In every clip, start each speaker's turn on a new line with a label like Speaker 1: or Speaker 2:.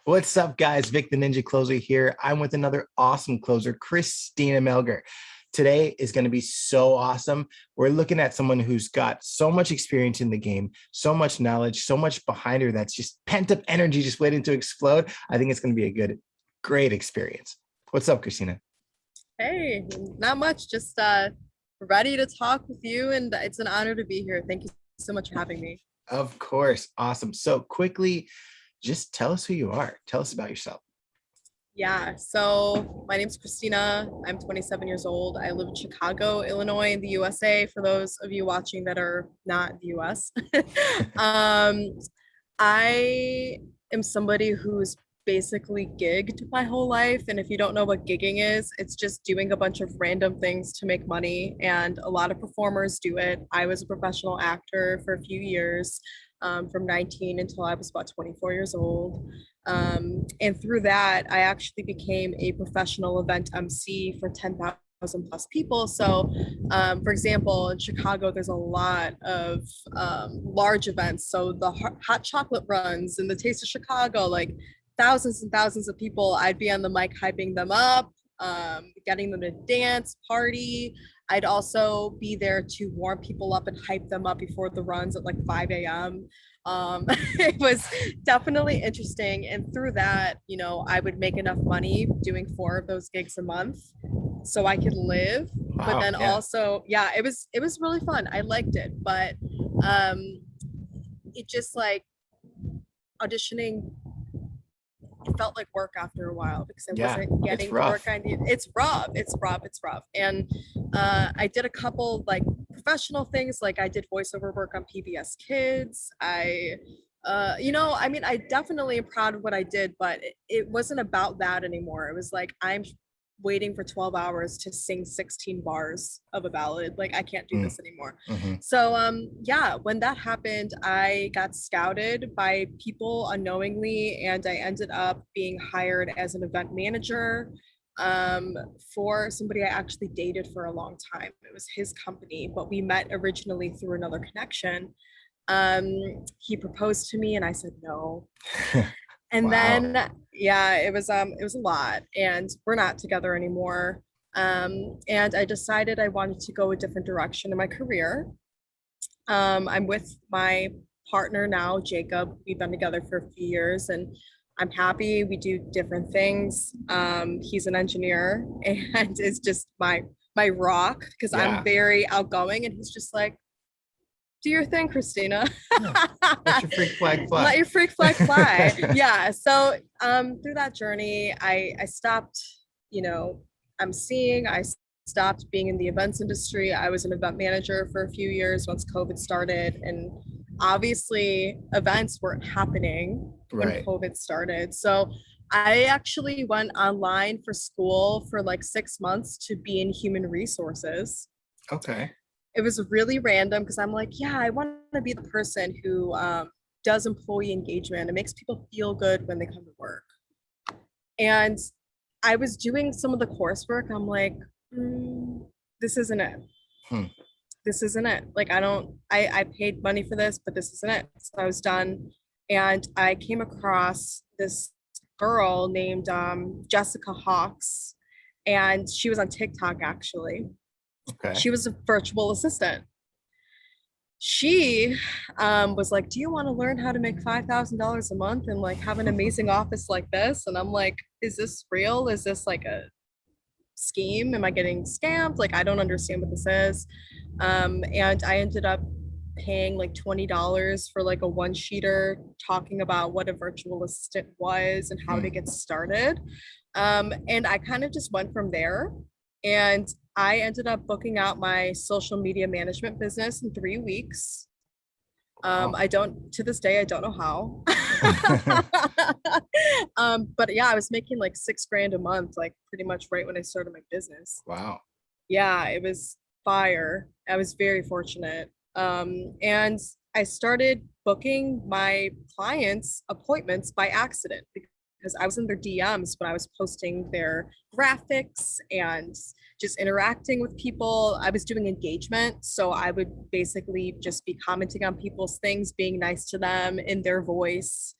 Speaker 1: What's up, guys? Vic the Ninja Closer here. I'm with another awesome closer, Christina Melgar. Today is going to be so awesome. We're looking at someone who's got so much experience in the game, so much knowledge, so much behind her that's just pent up energy just waiting to explode. I think it's going to be a great experience. What's up, Christina?
Speaker 2: Hey, not much. Just ready to talk with you, and it's an honor to be here. Thank you so much for having me.
Speaker 1: Of course. Awesome. So quickly, just tell us who you are. Tell us about yourself.
Speaker 2: Yeah, so my name's Christina. I'm 27 years old. I live in Chicago, Illinois, in the USA, for those of you watching that are not the US. um, I am somebody who's basically gigged my whole life. And if you don't know what gigging is, it's just doing a bunch of random things to make money. And a lot of performers do it. I was a professional actor for a few years, from 19 until I was about 24 years old. And through that, I actually became a professional event MC for 10,000 plus people. So, for example, in Chicago, there's a lot of large events. So the hot chocolate runs and the Taste of Chicago, like thousands and thousands of people. I'd be on the mic hyping them up, getting them to dance, party. I'd also be there to warm people up and hype them up before the runs at like 5 a.m. It was definitely interesting. And through that, I would make enough money doing 4 of those gigs a month so I could live. But
Speaker 1: Wow.
Speaker 2: then
Speaker 1: Yeah.
Speaker 2: also, yeah, it was really fun. I liked it. But um, it just like auditioning, it felt like work after a while because I
Speaker 1: Yeah.
Speaker 2: wasn't
Speaker 1: It's
Speaker 2: getting the work
Speaker 1: rough.
Speaker 2: I needed. It's rough. And I did a couple like professional things, like I did voiceover work on PBS Kids. I definitely am proud of what I did, but it wasn't about that anymore. It was like I'm waiting for 12 hours to sing 16 bars of a ballad. Like I can't do
Speaker 1: Mm,
Speaker 2: this anymore.
Speaker 1: mhm.
Speaker 2: So yeah, when that happened, I got scouted by people unknowingly, and I ended up being hired as an event manager um, for somebody I actually dated for a long time. It was his company, but we met originally through another connection. He proposed to me and I said no. And
Speaker 1: Wow.
Speaker 2: then yeah, it was a lot, and we're not together anymore. And I decided I wanted to go a different direction in my career. I'm with my partner now, Jacob. We've been together for a few years, and I'm happy. We do different things. He's an engineer and is just my rock because I'm
Speaker 1: Yeah.
Speaker 2: very outgoing, and he's just like, do your thing, Christina.
Speaker 1: Yeah. Let your freak flag
Speaker 2: Let
Speaker 1: fly.
Speaker 2: your freak flag fly. Yeah. So through that journey, I stopped, you know, I'm seeing, I stopped being in the events industry. I was an event manager for a few years once COVID started. And obviously events weren't happening when
Speaker 1: Right.
Speaker 2: COVID started. So I actually went online for school for like 6 months to be in human resources.
Speaker 1: Okay.
Speaker 2: It was really random because I'm like, yeah, I want to be the person who does employee engagement. It makes people feel good when they come to work. And I was doing some of the coursework. I'm like, this isn't it.
Speaker 1: Hmm.
Speaker 2: This isn't it. Like, I paid money for this, but this isn't it. So I was done. And I came across this girl named Jessica Hawks, and she was on TikTok actually.
Speaker 1: Okay.
Speaker 2: She was a virtual assistant. She was like, do you want to learn how to make $5,000 a month and like have an amazing office like this? And I'm like, is this real? Is this like a scheme? Am I getting scammed? Like, I don't understand what this is. And I ended up paying like $20 for like a one sheeter talking about what a virtual assistant was and how to
Speaker 1: Hmm.
Speaker 2: get started. And I kind of just went from there. And I ended up booking out my social media management business in 3 weeks.
Speaker 1: Wow.
Speaker 2: I don't, to this day, I don't know how. But yeah, I was making like 6 grand a month, like pretty much right when I started my business.
Speaker 1: Wow.
Speaker 2: Yeah, it was fire. I was very fortunate. And I started booking my clients' appointments by accident because I was in their DMs when I was posting their graphics and just interacting with people. I was doing engagement. So I would basically just be commenting on people's things, being nice to them in their voice.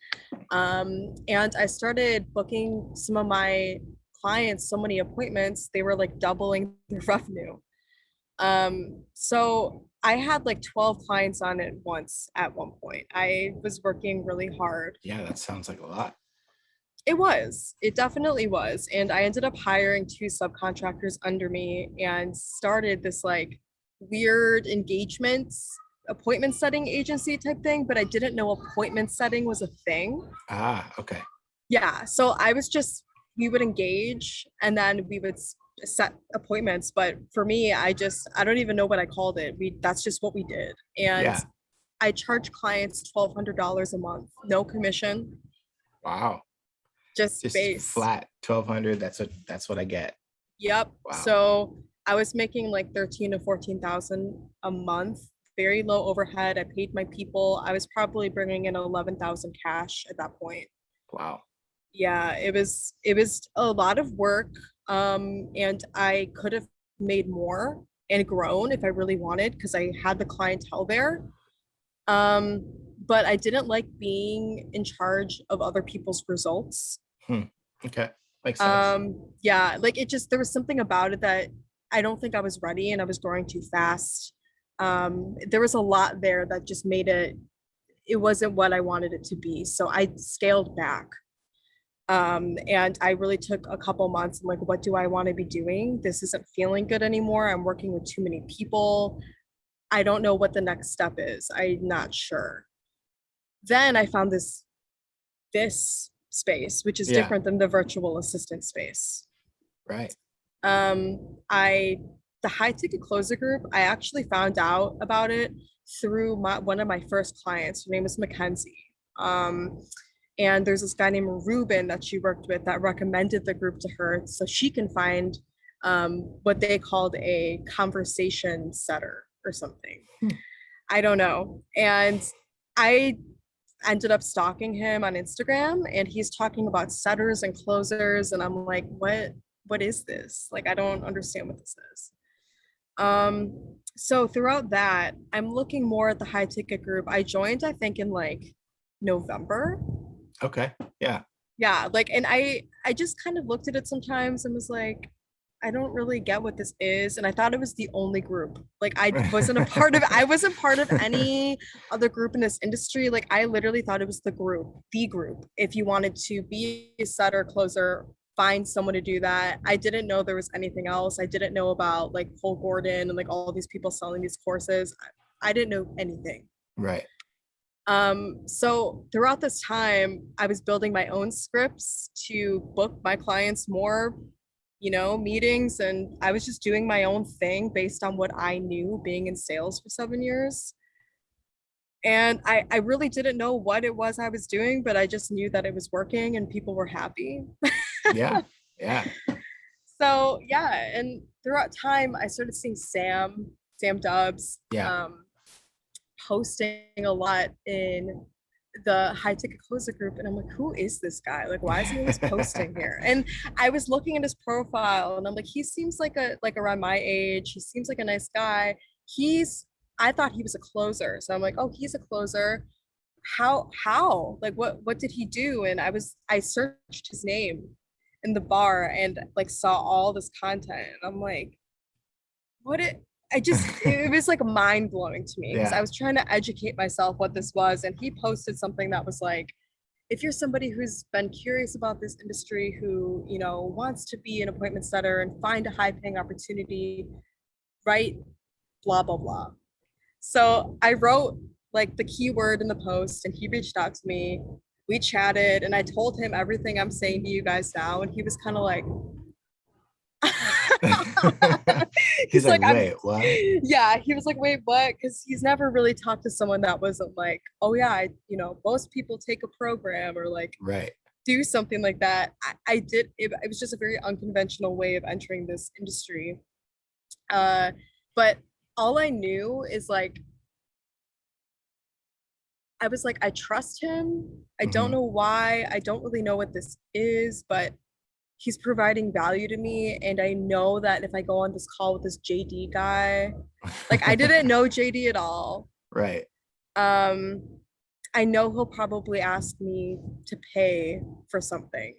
Speaker 2: And I started booking some of my clients so many appointments, they were like doubling their revenue. So I had like 12 clients on it once at one point. I was working really hard.
Speaker 1: Yeah, that sounds like a lot.
Speaker 2: It definitely was. And I ended up hiring two subcontractors under me and started this like weird engagements, appointment setting agency type thing, but I didn't know appointment setting was a thing.
Speaker 1: Ah, okay.
Speaker 2: Yeah. So I was just, we would engage and then we would set appointments. But for me, I don't even know what I called it. That's just what we did. And
Speaker 1: Yeah.
Speaker 2: I charge clients $1,200 a month, no commission,
Speaker 1: Wow.
Speaker 2: just
Speaker 1: Just
Speaker 2: base.
Speaker 1: flat 1200. That's what I get.
Speaker 2: Yep.
Speaker 1: Wow.
Speaker 2: So I was making like 13 to 14,000 a month, very low overhead. I paid my people. I was probably bringing in 11,000 cash at that point.
Speaker 1: Wow.
Speaker 2: Yeah, it was a lot of work. And I could have made more and grown if I really wanted because I had the clientele there. Um, but I didn't like being in charge of other people's results.
Speaker 1: Hmm. Okay. Makes sense.
Speaker 2: Yeah, like it just there was something about it that I don't think I was ready and I was growing too fast. There was a lot there that just made it wasn't what I wanted it to be. So I scaled back. And I really took a couple months. I'm like, what do I want to be doing? This isn't feeling good anymore. I'm working with too many people. I don't know what the next step is. I'm not sure. Then I found this space, which is
Speaker 1: Yeah.
Speaker 2: different than the virtual assistant space.
Speaker 1: Right.
Speaker 2: I the high ticket closer group, I actually found out about it through one of my first clients. Her name is Mackenzie. And there's this guy named Ruben that she worked with that recommended the group to her so she can find what they called a conversation setter or something. I don't know. And I ended up stalking him on Instagram and he's talking about setters and closers and I'm like, what is this? Like I don't understand what this is. So throughout that, I'm looking more at the high ticket group. I joined, I think, in like November.
Speaker 1: Okay. Yeah.
Speaker 2: Yeah, like and I just kind of looked at it sometimes and was like, I don't really get what this is. And I thought it was the only group. Like I wasn't part of any other group in this industry. Like I literally thought it was the group. If you wanted to be a setter, closer, find someone to do that. I didn't know there was anything else. I didn't know about like Cole Gordon and like all these people selling these courses. I didn't know anything.
Speaker 1: Right.
Speaker 2: So throughout this time, I was building my own scripts to book my clients more, meetings, and I was just doing my own thing based on what I knew being in sales for 7 years. And I really didn't know what it was I was doing, but I just knew that it was working and people were happy.
Speaker 1: Yeah. Yeah.
Speaker 2: So yeah, and throughout time, I started seeing Sam Dubs,
Speaker 1: Yeah.
Speaker 2: posting a lot in the high ticket closer group and I'm like, who is this guy? Like, why is he always posting here? And I was looking at his profile and I'm like, he seems like around my age. He seems like a nice guy. I thought he was a closer. So I'm like, oh, he's a closer. How? Like what did he do? And I searched his name in the bar and like saw all this content. And I'm like, what it was like mind blowing to me because I
Speaker 1: Yeah.
Speaker 2: was trying to educate myself what this was. And he posted something that was like, if you're somebody who's been curious about this industry, who, wants to be an appointment setter and find a high paying opportunity, write blah, blah, blah. So I wrote like the keyword in the post and he reached out to me. We chatted and I told him everything I'm saying to you guys now. And he was kind of like,
Speaker 1: He's
Speaker 2: he's
Speaker 1: like,
Speaker 2: like,
Speaker 1: wait, what?
Speaker 2: yeah, he was like, wait, what? Because he's never really talked to someone that wasn't like, oh yeah, most people take a program or like
Speaker 1: Right.
Speaker 2: do something like that. I did. It was just a very unconventional way of entering this industry. But all I knew is like I was like, I trust him. I don't
Speaker 1: Hmm.
Speaker 2: know why. I don't really know what this is, but he's providing value to me. And I know that if I go on this call with this JD guy, like I didn't know JD at all.
Speaker 1: Right.
Speaker 2: Um, I know he'll probably ask me to pay for something.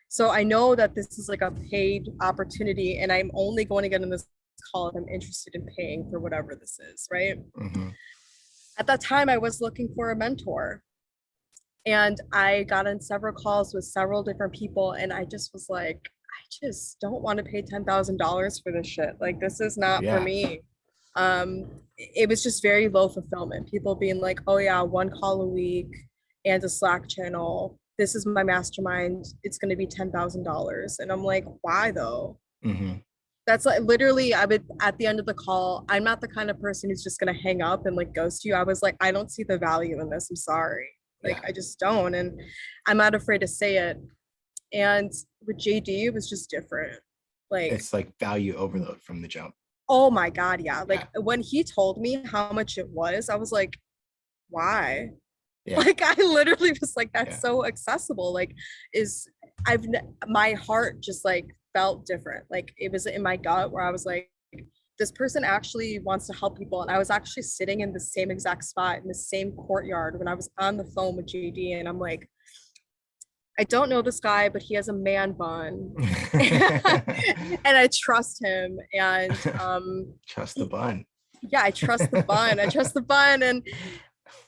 Speaker 2: So I know that this is like a paid opportunity, and I'm only going to get in this call if I'm interested in paying for whatever this is, right?
Speaker 1: Hmm.
Speaker 2: At that time, I was looking for a mentor, and I got on several calls with several different people, and I just was like, I just don't want to pay $10,000 for this shit. Like, this is not for
Speaker 1: Yeah.
Speaker 2: me. It was just very low fulfillment. People being like, oh yeah, one call a week and a Slack channel. This is my mastermind. It's going to be $10,000. And I'm like, why though?
Speaker 1: Hmm.
Speaker 2: That's like literally, I would at the end of the call, I'm not the kind of person who's just going to hang up and like ghost you. I was like, I don't see the value in this. I'm sorry. Like,
Speaker 1: Yeah.
Speaker 2: I just don't. And I'm not afraid to say it. And with JD, it was just different. Like,
Speaker 1: It's like value overload from the jump.
Speaker 2: oh my God, yeah.
Speaker 1: Yeah.
Speaker 2: Like when he told me how much it was, I was like, why?
Speaker 1: Yeah.
Speaker 2: Like I literally was like, that's
Speaker 1: Yeah.
Speaker 2: so accessible. Like, is my heart just like felt different. Like it was in my gut where I was like, this person actually wants to help people. And I was actually sitting in the same exact spot in the same courtyard when I was on the phone with JD. And I'm like, I don't know this guy, but he has a man bun. And I trust him. And
Speaker 1: Trust the bun.
Speaker 2: yeah, I trust the bun. I trust the bun. And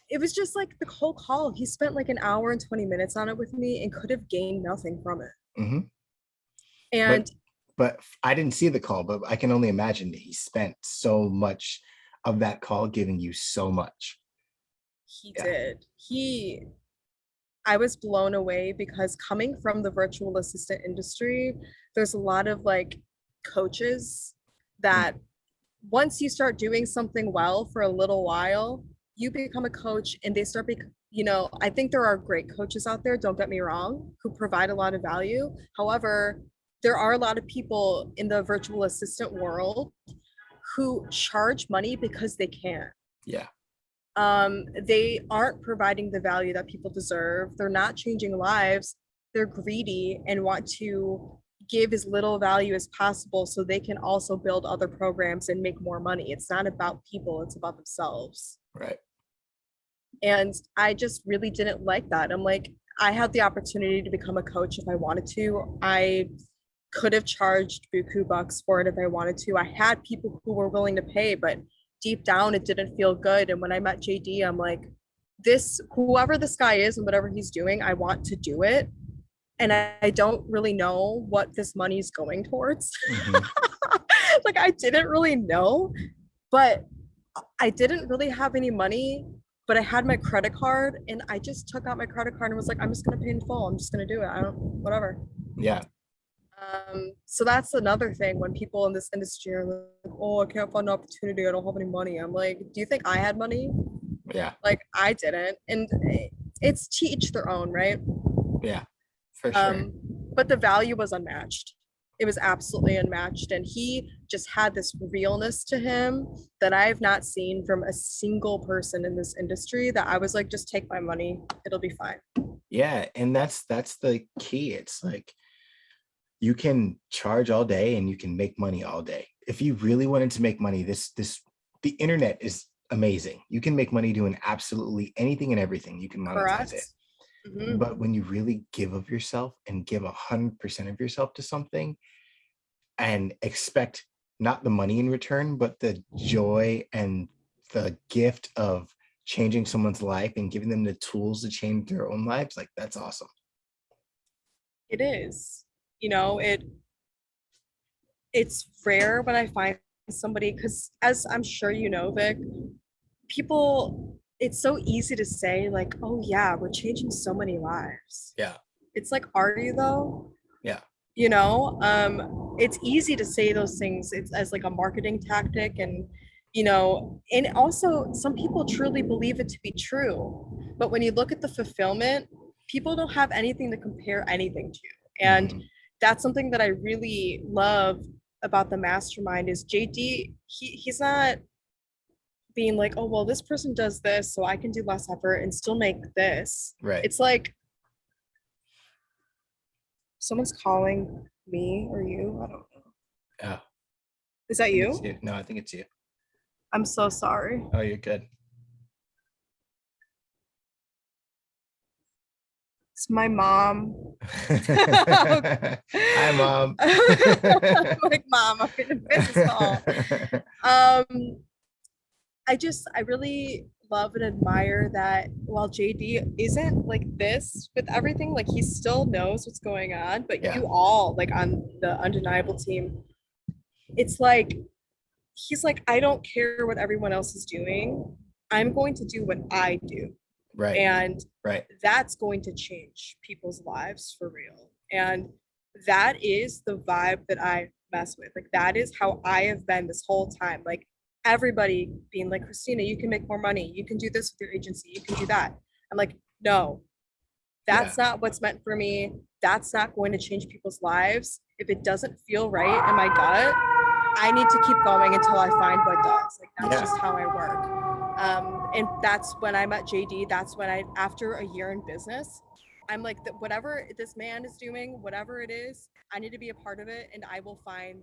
Speaker 2: it was just like the whole call. He spent like an hour and 20 minutes on it with me and could have gained nothing from it.
Speaker 1: Hmm. But
Speaker 2: And
Speaker 1: I didn't see the call, but I can only imagine that he spent so much of that call giving you so much.
Speaker 2: he
Speaker 1: Yeah.
Speaker 2: did. I was blown away because coming from the virtual assistant industry, there's a lot of like coaches that
Speaker 1: Mm.
Speaker 2: once you start doing something well for a little while, you become a coach and they start I think there are great coaches out there, don't get me wrong, who provide a lot of value. However, there are a lot of people in the virtual assistant world who charge money because they can.
Speaker 1: Yeah.
Speaker 2: They aren't providing the value that people deserve. They're not changing lives. They're greedy and want to give as little value as possible so they can also build other programs and make more money. It's not about people, it's about themselves.
Speaker 1: Right.
Speaker 2: And I just really didn't like that. I'm like, I had the opportunity to become a coach if I wanted to. I could have charged buku bucks for it if I wanted to. I had people who were willing to pay, but deep down it didn't feel good. And when I met JD, I'm like, this, whoever this guy is and whatever he's doing, I want to do it. And I don't really know what this money is going towards.
Speaker 1: Hmm.
Speaker 2: Like I didn't really know, but I didn't really have any money, but I had my credit card and I just took out my credit card and was like, I'm just gonna pay in full. I'm just gonna do it. I don't whatever.
Speaker 1: Yeah.
Speaker 2: So that's another thing when people in this industry are like, oh, I can't find an opportunity. I don't have any money. I'm like, do you think I had money?
Speaker 1: Yeah.
Speaker 2: Like I didn't. And it's to each their own, right?
Speaker 1: Yeah. For sure.
Speaker 2: Um, but the value was unmatched. It was absolutely unmatched. And he just had this realness to him that I've not seen from a single person in this industry that I was like, just take my money. It'll be fine.
Speaker 1: Yeah. And that's the key. It's like you can charge all day and you can make money all day. If you really wanted to make money, the internet is amazing. You can make money doing absolutely anything and everything. You can monetize it.
Speaker 2: Correct. Mm-hmm.
Speaker 1: But when you really give of yourself and give 100% of yourself to something and expect not the money in return, but the joy and the gift of changing someone's life and giving them the tools to change their own lives, like that's awesome.
Speaker 2: It is. You know, it's rare when I find somebody because as I'm sure you know, Vic, people it's so easy to say like, oh yeah, we're changing so many lives.
Speaker 1: Yeah.
Speaker 2: It's like, are you though?
Speaker 1: Yeah.
Speaker 2: It's easy to say those things it's as like a marketing tactic and also some people truly believe it to be true. But when you look at the fulfillment, people don't have anything to compare anything to. And
Speaker 1: Hmm.
Speaker 2: that's something that I really love about the mastermind is JD, he's not being like, oh, well, this person does this, so I can do less effort and still make this.
Speaker 1: Right.
Speaker 2: It's like someone's calling me or you. I don't know.
Speaker 1: Oh,
Speaker 2: Is
Speaker 1: I
Speaker 2: that
Speaker 1: think it's
Speaker 2: you?
Speaker 1: you. No, I think it's you.
Speaker 2: I'm so sorry.
Speaker 1: Oh, you're good.
Speaker 2: It's my mom.
Speaker 1: Hi, Mom.
Speaker 2: I'm like, Mom, I'm in a business call. Um, I really love and admire that while JD isn't like this with everything, like he still knows what's going on, but
Speaker 1: Yeah,
Speaker 2: you all like on the undeniable team, it's like he's like, I don't care what everyone else is doing. I'm going to do what I do.
Speaker 1: right,
Speaker 2: And
Speaker 1: right.
Speaker 2: that's going to change people's lives for real. And that is the vibe that I mess with. Like that is how I have been this whole time. Like everybody being like, Christina, you can make more money. You can do this with your agency. You can do that. I'm like, no,
Speaker 1: Yeah,
Speaker 2: that's not what's meant for me. That's not going to change people's lives. If it doesn't feel right in my gut, I need to keep going until I find what does. Like that's
Speaker 1: yeah,
Speaker 2: just how I work. And that's when I met JD. That's when after a year in business, I'm like, whatever this man is doing, whatever it is, I need to be a part of it, and I will find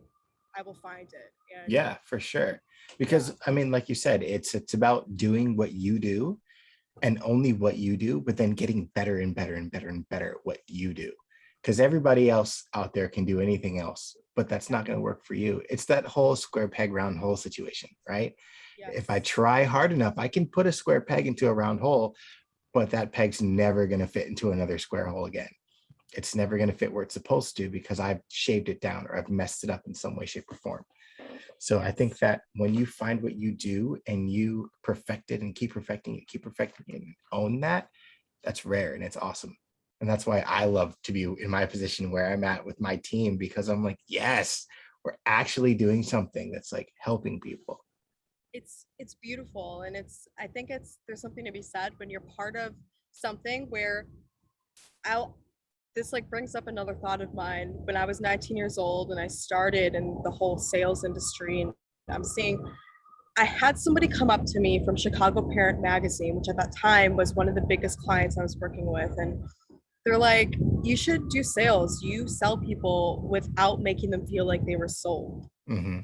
Speaker 2: it. And
Speaker 1: yeah, for sure.
Speaker 2: yeah,
Speaker 1: Because I mean, like you said, it's about doing what you do and only what you do, but then getting better and better and better and better at what you do. Because everybody else out there can do anything else, but that's not going to work for you. It's that whole square peg round hole situation, right? If I
Speaker 2: yes,
Speaker 1: try hard enough, I can put a square peg into a round hole, but that peg's never going to fit into another square hole again. It's never going to fit where it's supposed to because I've shaved it down or I've messed it up in some way, shape, or form. So I think
Speaker 2: yes.
Speaker 1: that when you find what you do and you perfect it and keep perfecting it and own that, that's rare and it's awesome. And that's why I love to be in my position where I'm at with my team, because I'm like, yes, we're actually doing something that's like helping people.
Speaker 2: It's beautiful, and I think it's there's something to be said when you're part of something where I'll this like brings up another thought of mine. When I was 19 years old and I started in the whole sales industry, and I'm seeing I had somebody come up to me from Chicago Parent Magazine, which at that time was one of the biggest clients I was working with, and they're like, you should do sales. You sell people without making them feel like they were sold.
Speaker 1: Mm-hmm.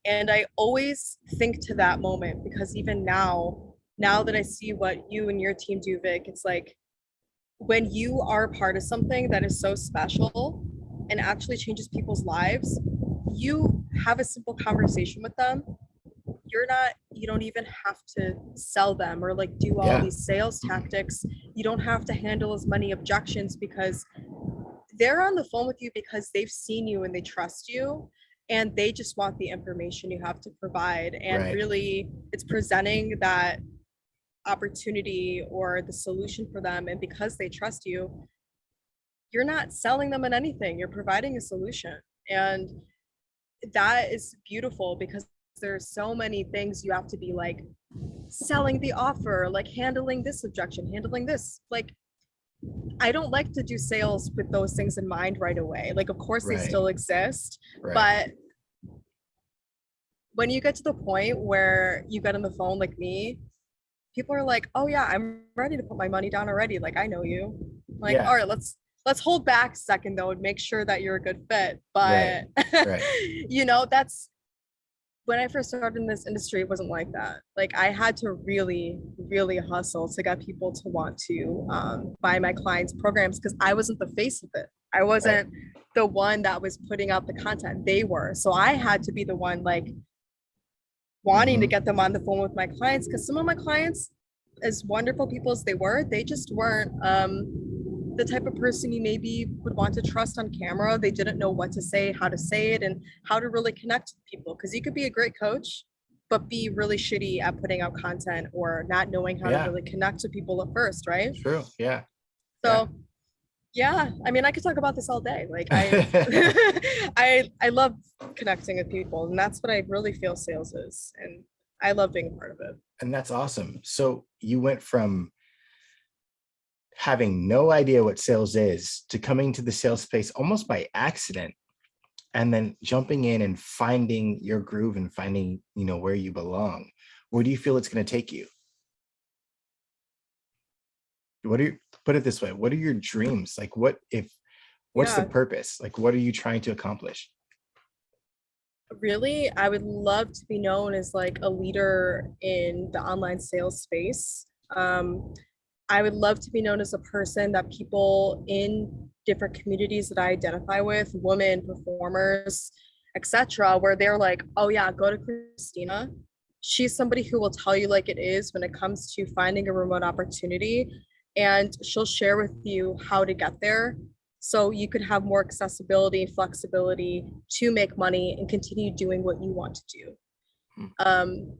Speaker 2: And I always think to that moment because even now that I see what you and your team do, Vic, it's like when you are part of something that is so special and actually changes people's lives, you have a simple conversation with them. You don't even have to sell them or like do all
Speaker 1: Yeah.
Speaker 2: these sales tactics. You don't have to handle as many objections because they're on the phone with you because they've seen you and they trust you, and they just want the information you have to provide. And
Speaker 1: Right.
Speaker 2: really it's presenting that opportunity or the solution for them, and because they trust you, you're not selling them on anything, you're providing a solution. And that is beautiful because there's so many things you have to be like selling the offer, like handling this objection, handling this. Like I don't like to do sales with those things in mind right away. Like of course they
Speaker 1: Right.
Speaker 2: still exist,
Speaker 1: Right.
Speaker 2: but when you get to the point where you get on the phone like me, people are like, "Oh yeah, I'm ready to put my money down already. Like I know you." I'm like,
Speaker 1: Yeah.
Speaker 2: all right, let's hold back a second though and make sure that you're a good fit.
Speaker 1: Right.
Speaker 2: But
Speaker 1: Right.
Speaker 2: that's when I first started in this industry, it wasn't like that. Like I had to really, really hustle to get people to want to buy my clients' programs because I wasn't the face of it. I
Speaker 1: Right.
Speaker 2: wasn't the one that was putting out the content. They were. So I had to be the one like wanting to
Speaker 1: Mm-hmm.
Speaker 2: get them on the phone with my clients because some of my clients, as wonderful people as they were, they just weren't the type of person you maybe would want to trust on camera. They didn't know what to say, how to say it, and how to really connect with people. Because you could be a great coach, but be really shitty at putting out content or not knowing how to
Speaker 1: Yeah.
Speaker 2: really connect with people at first, right?
Speaker 1: True. Yeah. Yeah.
Speaker 2: So yeah, I mean, I could talk about this all day. Like I love connecting with people, and that's what I really feel sales is, and I love being a part of it.
Speaker 1: And that's awesome. So you went from having no idea what sales is to coming to the sales space almost by accident, and then jumping in and finding your groove and finding, where you belong. where do you feel it's going to take you? Put it this way, what are your dreams? Like, what's the
Speaker 2: Yeah,
Speaker 1: purpose? Like, what are you trying to accomplish?
Speaker 2: really, I would love to be known as like a leader in the online sales space. I would love to be known as a person that people in different communities that I identify with, women, performers, etc., where they're like, oh yeah, go to Christina. She's somebody who will tell you like it is when it comes to finding a remote opportunity, and she'll share with you how to get there so you could have more accessibility, flexibility to make money and continue doing what you want to do.
Speaker 1: Hmm.
Speaker 2: Um,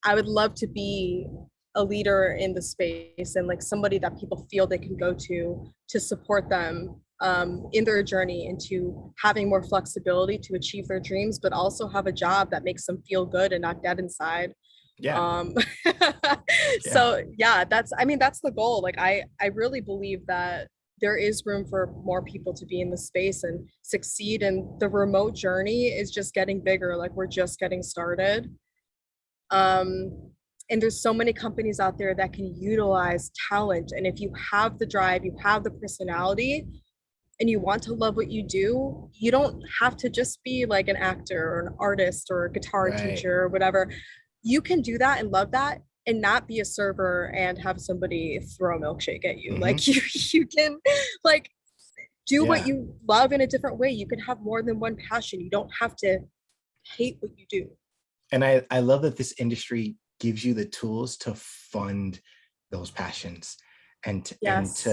Speaker 2: I would love to be a leader in the space and like somebody that people feel they can go to support them in their journey into having more flexibility to achieve their dreams, but also have a job that makes them feel good and not dead inside.
Speaker 1: Yeah.
Speaker 2: Um,
Speaker 1: Yeah.
Speaker 2: so yeah, I mean, that's the goal. Like I really believe that there is room for more people to be in the space and succeed. And the remote journey is just getting bigger. Like we're just getting started. Um, and there's so many companies out there that can utilize talent. And if you have the drive, you have the personality, and you want to love what you do, you don't have to just be like an actor or an artist or a guitar
Speaker 1: Right.
Speaker 2: teacher or whatever. You can do that and love that and not be a server and have somebody throw a milkshake at you.
Speaker 1: Hmm.
Speaker 2: Like you can like do what
Speaker 1: Yeah.
Speaker 2: you love in a different way. You can have more than one passion. You don't have to hate what you do.
Speaker 1: And I love that this industry gives you the tools to fund those passions and
Speaker 2: Yes.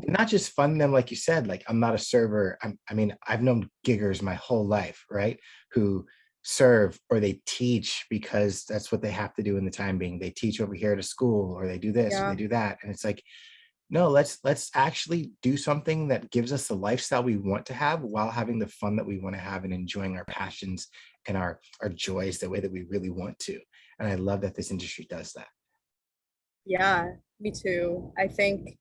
Speaker 1: not just fund them, like you said. Like, I'm not a server. I mean, I've known giggers my whole life, right, who serve or they teach because that's what they have to do in the time being. They teach over here at a school, or they do this or they
Speaker 2: Yeah.
Speaker 1: do that, and it's like, no, let's actually do something that gives us the lifestyle we want to have while having the fun that we want to have and enjoying our passions and our joys the way that we really want to. And I love that this industry does that.
Speaker 2: Yeah, me too. I think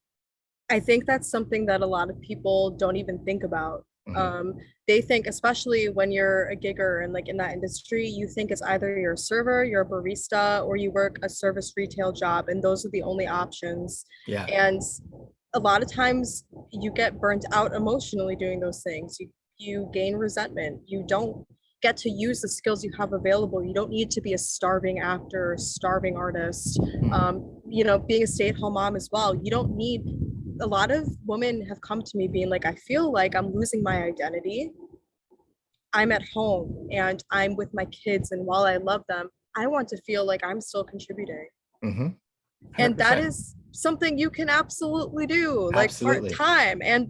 Speaker 2: that's something that a lot of people don't even think about.
Speaker 1: Hmm.
Speaker 2: Um, they think, especially when you're a gigger and like in that industry, you think it's either you're a server, you're a barista, or you work a service retail job, and those are the only options.
Speaker 1: Yeah.
Speaker 2: And a lot of times you get burnt out emotionally doing those things. You gain resentment. You don't get to use the skills you have available. You don't need to be a starving actor, starving artist.
Speaker 1: Hmm.
Speaker 2: Being a stay-at-home mom as well. You don't need a lot of women have come to me being like, I feel like I'm losing my identity. I'm at home and I'm with my kids. And while I love them, I want to feel like I'm still contributing.
Speaker 1: Hmm.
Speaker 2: And that
Speaker 1: 100%.
Speaker 2: is something you can absolutely do, like part
Speaker 1: Absolutely.
Speaker 2: time. And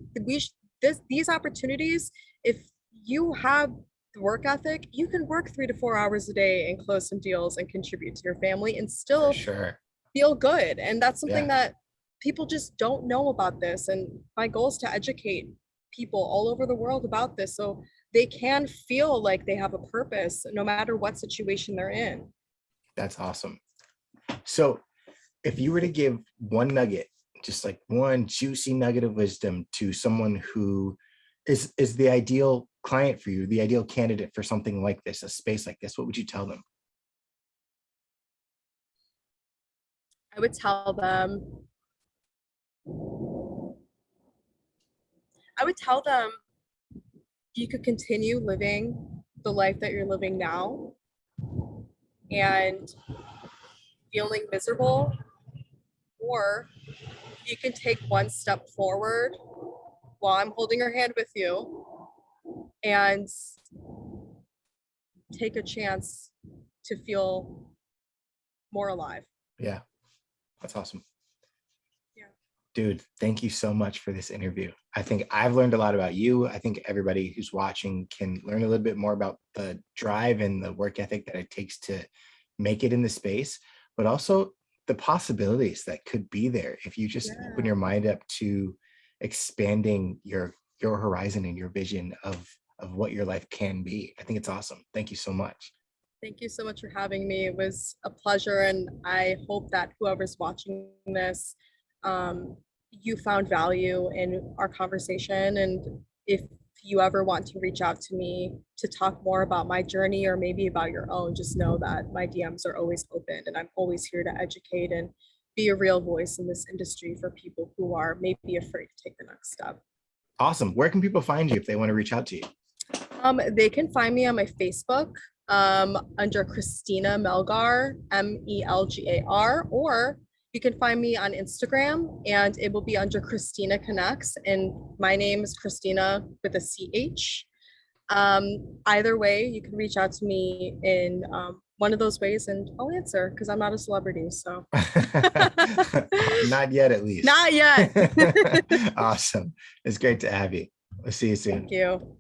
Speaker 2: these opportunities, if you have the work ethic, you can work 3 to 4 hours a day and close some deals and contribute to your family and
Speaker 1: For
Speaker 2: still
Speaker 1: sure.
Speaker 2: feel good. And that's something
Speaker 1: Yeah.
Speaker 2: that people just don't know about this. And my goal is to educate people all over the world about this so they can feel like they have a purpose no matter what situation they're in.
Speaker 1: That's awesome. So if you were to give one nugget, just like one juicy nugget of wisdom to someone who is the ideal client for you, the ideal candidate for something like this, a space like this, what would you tell them?
Speaker 2: I would tell them, I would tell them you could continue living the life that you're living now and feeling miserable, or you can take one step forward while I'm holding your hand with you and take a chance to feel more alive.
Speaker 1: Yeah, that's awesome.
Speaker 2: Yeah.
Speaker 1: Dude, thank you so much for this interview. I think I've learned a lot about you. I think everybody who's watching can learn a little bit more about the drive and the work ethic that it takes to make it in the space, but also the possibilities that could be there if you just open
Speaker 2: Yeah.
Speaker 1: your mind up to expanding your horizon and your vision of what your life can be. I think it's awesome. Thank you so much.
Speaker 2: Thank you so much for having me. It was a pleasure. And I hope that whoever's watching this, you found value in our conversation. And if you ever want to reach out to me to talk more about my journey or maybe about your own, just know that my DMs are always open and I'm always here to educate and be a real voice in this industry for people who are maybe afraid to take the next step.
Speaker 1: Awesome. Where can people find you if they want to reach out to you?
Speaker 2: They can find me on my Facebook under Christina Melgar, Melgar, or you can find me on Instagram and it will be under Christina Connects. And my name is Christina with a CH. Either way, you can reach out to me in one of those ways and I'll answer because I'm not a celebrity. So
Speaker 1: not yet, at least.
Speaker 2: Not yet.
Speaker 1: Awesome. It's great to have you. We'll see you soon.
Speaker 2: Thank you.